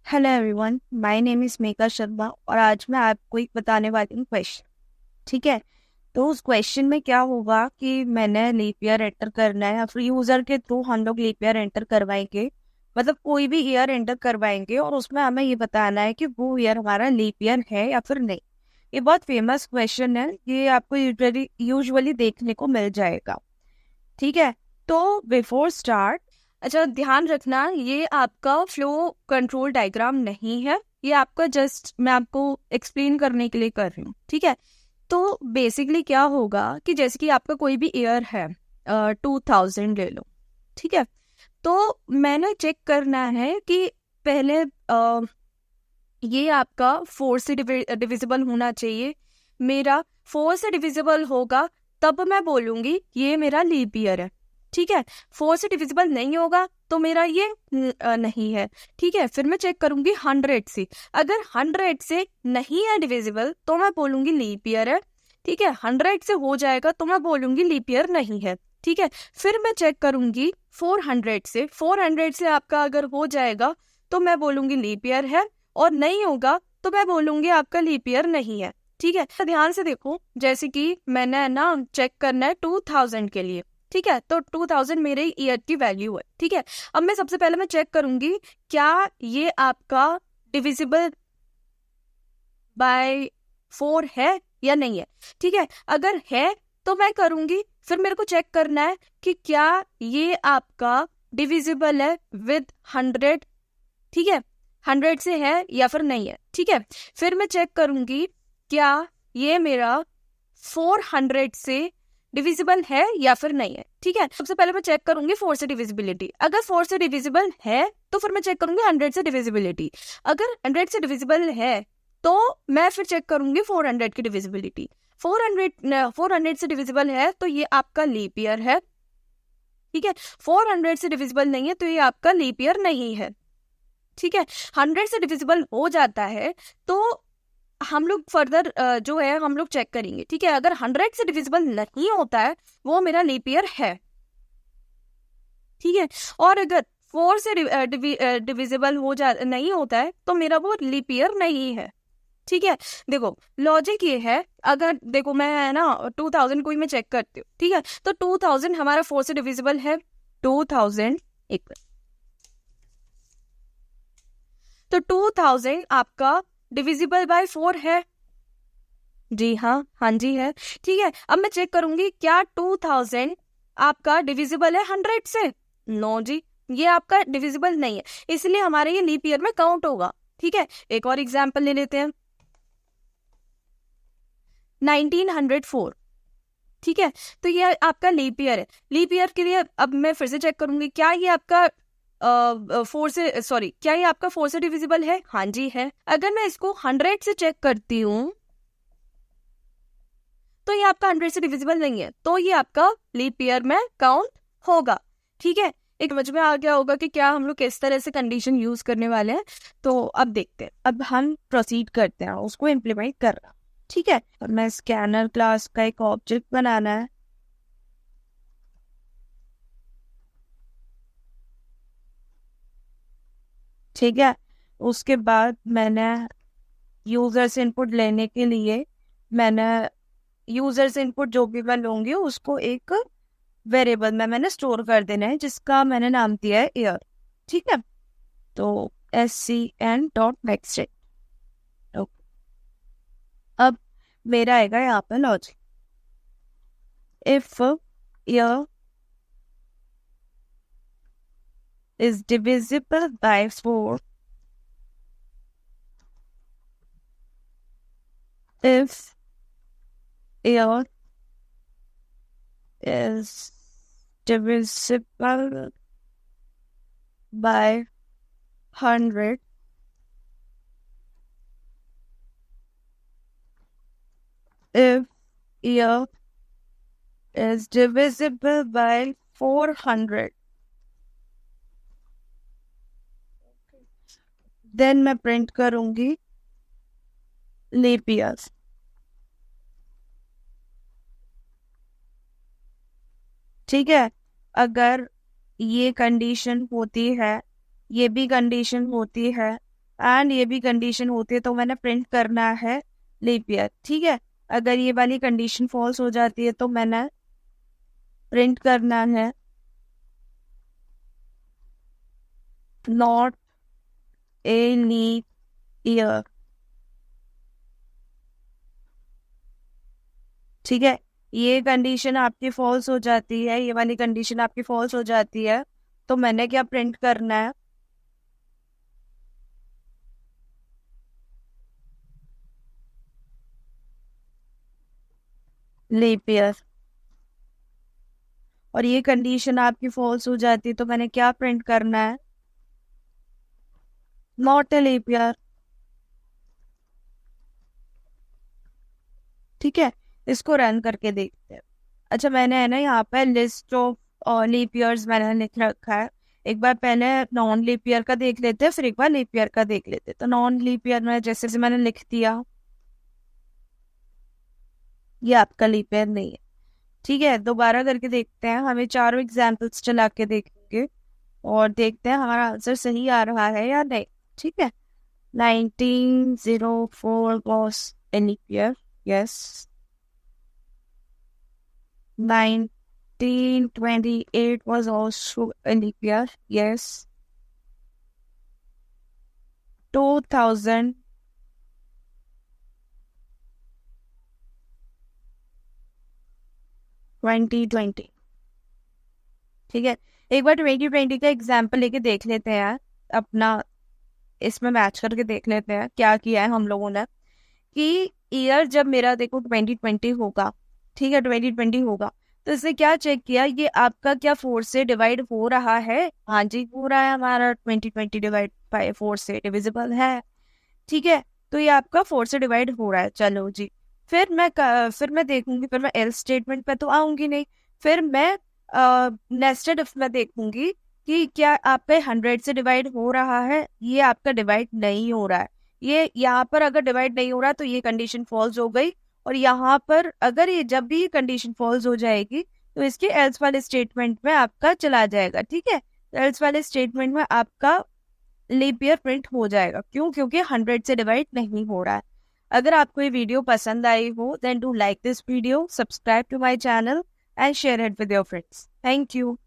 Hello everyone, my name is Megha Sharma और आज मैं आपको एक बताने वाली हूँ क्वेश्चन। ठीक है। तो उस क्वेश्चन में क्या होगा कि मैंने लीप ईयर एंटर करना है या फिर यूज़र के थ्रू हम लोग लीप ईयर एंटर करवाएंगे। मतलब कोई भी ईयर एंटर करवाएंगे और उसमें हमें ये बताना है कि वो ईयर हमारा लीप ईयर है या फिर नहीं। ये बहुत फेमस क्वेश्चन है, ये आपको यूजुअली देखने को मिल जाएगा। ठीक है। तो बिफोर स्टार्ट, अच्छा ध्यान रखना, ये आपका फ्लो कंट्रोल डायग्राम नहीं है। ये आपका जस्ट मैं आपको एक्सप्लेन करने के लिए कर रही हूँ। ठीक है। तो बेसिकली क्या होगा कि जैसे कि आपका कोई भी ईयर है, 2000 ले लो। ठीक है। तो मैंने चेक करना है कि पहले ये आपका 4 से डिविजिबल होना चाहिए। मेरा 4 से डिविजिबल होगा तब मैं बोलूंगी ये मेरा लीप ईयर है। ठीक है। 4 से डिविजिबल नहीं होगा तो मेरा ये नहीं है। ठीक है। फिर मैं चेक करूंगी 100 से। अगर 100 से नहीं है डिविजिबल तो मैं बोलूंगी लीप ईयर है। ठीक है। 100 से हो जाएगा तो मैं बोलूंगी लीप ईयर नहीं है। ठीक है। फिर मैं चेक करूंगी 400 से। 400 से आपका अगर हो जाएगा तो मैं बोलूंगी लीप ईयर है, और नहीं होगा तो मैं बोलूंगी आपका लीप ईयर नहीं है। ठीक है। तो ध्यान से देखो, जैसे कि मैंने ना चेक करना है 2000 के लिए। ठीक है। तो 2000 मेरे ईयर की वैल्यू है। ठीक है। अब मैं सबसे पहले मैं चेक करूंगी क्या ये आपका डिविजिबल बाय 4 है या नहीं है। ठीक है। अगर है तो मैं करूंगी, फिर मेरे को चेक करना है कि क्या ये आपका डिविजिबल है विद 100। ठीक है। 100 से है या फिर नहीं है। ठीक है। फिर मैं चेक करूंगी क्या ये मेरा 400 से डिविजिबल है या फिर नहीं है। ठीक है। सबसे पहले मैं चेक करूंगी 4 से डिविजिबिलिटी। अगर 4 से डिविजिबल है तो फिर मैं चेक करूंगी 100 से डिविजिबिलिटी। अगर 100 से डिविजिबल है तो मैं फिर चेक करूंगी 400 की डिविजिबिलिटी। 400 से डिविजिबल है तो ये आपका लीप ईयर है। ठीक है। 400 से डिविजिबल नहीं है तो ये आपका लीप ईयर नहीं है। ठीक है। 100 से डिविजिबल हो जाता है तो हम लोग फर्दर जो है हम लोग चेक करेंगे। ठीक है। अगर 100 से डिविजिबल नहीं होता है वो मेरा लीप ईयर है। ठीक है। और अगर 4 से डिविजिबल हो जा नहीं होता है तो मेरा वो लीप ईयर नहीं है। ठीक है। देखो लॉजिक ये है, अगर देखो मैं है ना 2000 को ही मैं चेक करती हूँ। ठीक है। तो 2000 हमारा 4 से डिविजिबल है। 2000 एक, तो 2000 आपका डिविजिबल बाय 4 है। जी हाँ, हाँ जी है। ठीक है। अब मैं चेक करूंगी क्या 2000 आपका डिविजिबल है 100 से। नो जी, ये आपका डिविजिबल नहीं है, इसलिए हमारे ये लीप ईयर में काउंट होगा। ठीक है। एक और एग्जांपल ले लेते हैं, 1904। ठीक है। तो ये आपका लीप ईयर है। लीप ईयर के लिए अब मैं फिर से चेक करूंगी क्या ये आपका 4 से सॉरी क्या ये आपका 4 से डिविजिबल है। हाँ जी है। अगर मैं इसको 100 से चेक करती हूँ तो ये आपका 100 से डिविजिबल नहीं है, तो ये आपका लीप ईयर में काउंट होगा। ठीक है। एक समझ में आ गया होगा कि क्या हम लोग किस तरह से कंडीशन यूज करने वाले हैं। तो अब देखते हैं, अब हम प्रोसीड करते हैं उसको इम्प्लीमेंट करना। ठीक है। और मैं स्कैनर क्लास का एक ऑब्जेक्ट बनाना है। ठीक है। उसके बाद मैंने यूजर से इनपुट लेने के लिए मैंने यूजर से इनपुट जो भी मैं लूंगी उसको एक वेरिएबल में मैंने स्टोर कर देना है जिसका मैंने नाम दिया है ईयर। ठीक है। तो scn.next। अब मेरा आएगा यहाँ पे logic, if year is divisible by 4, if year is divisible by 100, if year is divisible by 400, then मैं प्रिंट करूंगी लीप ईयर्स। ठीक है। अगर ये कंडीशन होती है, ये भी कंडीशन होती है, एंड ये भी कंडीशन होती है, तो मैंने प्रिंट करना है लीप ईयर। ठीक है, अगर ये वाली कंडीशन फॉल्स हो जाती है तो मैंने प्रिंट करना है नॉट ए लीप ईयर। ठीक है, ये कंडीशन आपकी फॉल्स हो जाती है, ये वाली कंडीशन आपकी फॉल्स हो जाती है, तो मैंने क्या प्रिंट करना है, लीप ईयर। और ये कंडीशन आपकी फॉल्स हो जाती है तो मैंने क्या प्रिंट करना है, नॉट ए लीप ईयर। ठीक है, इसको रन करके देखते हैं। अच्छा, मैंने है ना यहाँ पे लिस्ट ऑफ लीप ईयर्स मैंने लिख रखा है। एक बार पहले नॉन लीप ईयर का देख लेते हैं, फिर एक बार लीप ईयर का देख लेते हैं। तो नॉन लीप ईयर में जैसे से मैंने लिख दिया, ये आपका लीप ईयर नहीं है। ठीक है, दोबारा करके देखते हैं, हमें चारों एग्जाम्पल्स चला के देखेंगे और देखते हैं हमारा आंसर सही आ रहा है या नहीं। ठीक है, 1904 was a leap year, yes. 1928 was also a leap year, yes. 2000 2020। ठीक है, एक बार 2020 का एग्जाम्पल लेके देख लेते हैं यार, अपना इसमें मैच करके देख लेते हैं क्या किया है हम लोगों ने। कि ईयर जब मेरा देखो 2020 होगा, ठीक है 2020 होगा, तो इससे क्या चेक किया, ये आपका क्या 4 से डिवाइड हो रहा है। हाँ जी, हो रहा है, हमारा 2020 डिवाइड बाय 4 से डिविजिबल है। ठीक है, तो ये आपका 4 से डिवाइड हो रहा है। चलो जी, फिर मैं देखूंगी, फिर मैं एल स्टेटमेंट पे तो आऊंगी नहीं, फिर मैं नेस्टेड इफ में देखूंगी कि क्या आपका 100 से डिवाइड हो रहा है। ये आपका डिवाइड नहीं हो रहा है, ये यहाँ पर अगर डिवाइड नहीं हो रहा तो ये कंडीशन फॉल्स हो गई। और यहाँ पर अगर ये जब भी कंडीशन फॉल्स हो जाएगी तो इसके एल्स वाले स्टेटमेंट में आपका चला जाएगा। ठीक है, एल्स वाले स्टेटमेंट में आपका लीप ईयर प्रिंट हो जाएगा। क्यों? क्योंकि 100 से डिवाइड नहीं हो रहा है। अगर आपको ये वीडियो पसंद आई हो, then do like this video, subscribe to my channel and share it with your friends. Thank you.